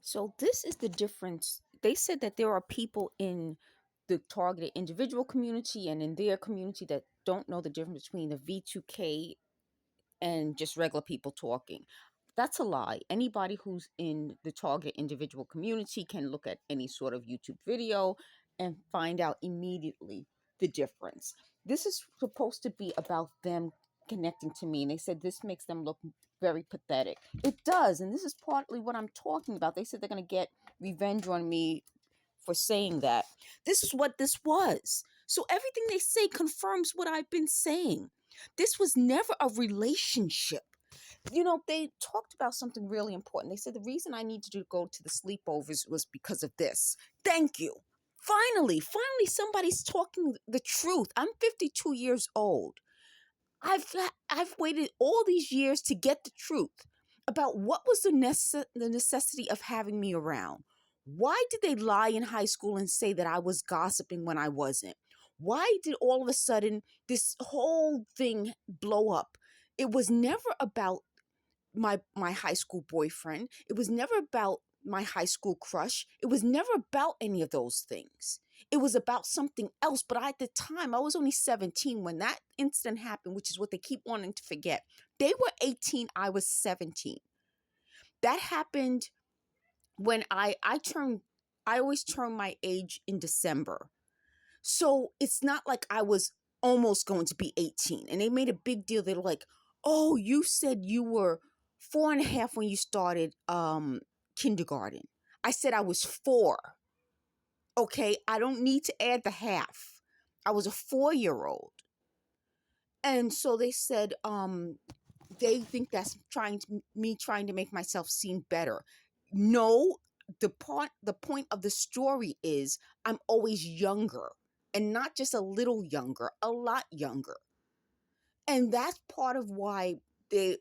So this is the difference. They said that there are people in the targeted individual community and in their community that don't know the difference between the V2K and just regular people talking. That's a lie. Anybody who's in the target individual community can look at any sort of YouTube video and find out immediately the difference. This is supposed to be about them connecting to me, and they said this makes them look very pathetic. It does, and this is partly what I'm talking about. They said they're going to get revenge on me for saying that. This is what this was. So everything they say confirms what I've been saying. This was never a relationship. They talked about something really important. They said the reason I needed to go to the sleepovers was because of this. Thank you. Finally, somebody's talking the truth. I'm 52 years old. I've waited all these years to get the truth about what was the necessity of having me around. Why did they lie in high school and say that I was gossiping when I wasn't? Why did all of a sudden this whole thing blow up? It was never about my high school boyfriend. It was never about my high school crush. It was never about any of those things. It was about something else. But at the time, I was only 17 when that incident happened, which is what they keep wanting to forget. They were 18, I was 17. That happened when I always turn my age in December. So it's not like I was almost going to be 18. And they made a big deal. They were like, oh, you said you were 4.5 when you started kindergarten. I said I was 4. Okay, I don't need to add the half. I was a 4-year-old. And so they said they think that's trying to make myself seem better. No, the point of the story is I'm always younger, and not just a little younger, a lot younger. And that's part of why they're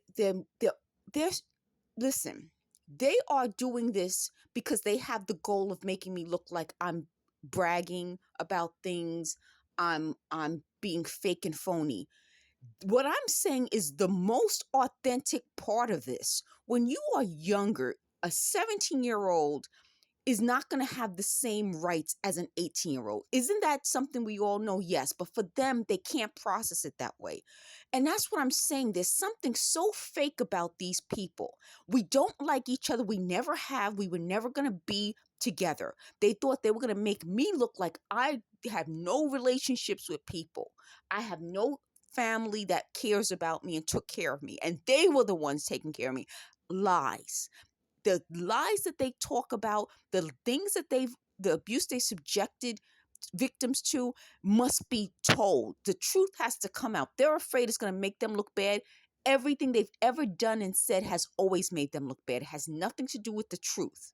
listen, they are doing this because they have the goal of making me look like I'm bragging about things. I'm being fake and phony. What I'm saying is the most authentic part of this. When you are younger, a 17-year-old is not going to have the same rights as an 18-year-old. Isn't that something we all know? Yes, but for them, they can't process it that way. And that's what I'm saying. There's something so fake about these people. We don't like each other. We never have. We were never going to be together. They thought they were going to make me look like I have no relationships with people. I have no family that cares about me and took care of me. And they were the ones taking care of me. Lies. The lies that they talk about, the abuse they subjected victims to must be told. The truth has to come out. They're afraid it's going to make them look bad. Everything they've ever done and said has always made them look bad. It has nothing to do with the truth.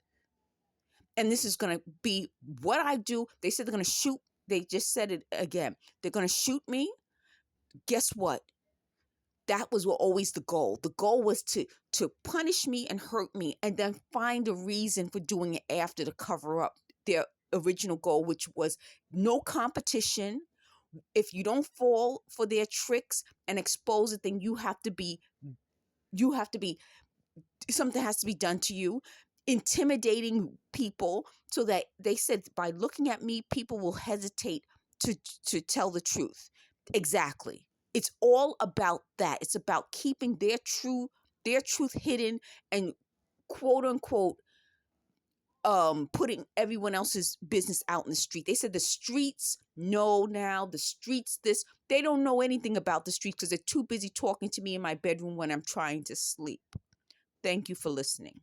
And this is going to be what I do. They said they're going to shoot. They just said it again. They're going to shoot me. Guess what? That was always the goal. The goal was to punish me and hurt me and then find a reason for doing it after to cover up their original goal, which was no competition. If you don't fall for their tricks and expose it, then something has to be done to you. Intimidating people so that they said by looking at me, people will hesitate to tell the truth. Exactly. It's all about that. It's about keeping their truth hidden and quote unquote putting everyone else's business out in the street. They said the streets know now, the streets this. They don't know anything about the streets because they're too busy talking to me in my bedroom when I'm trying to sleep. Thank you for listening.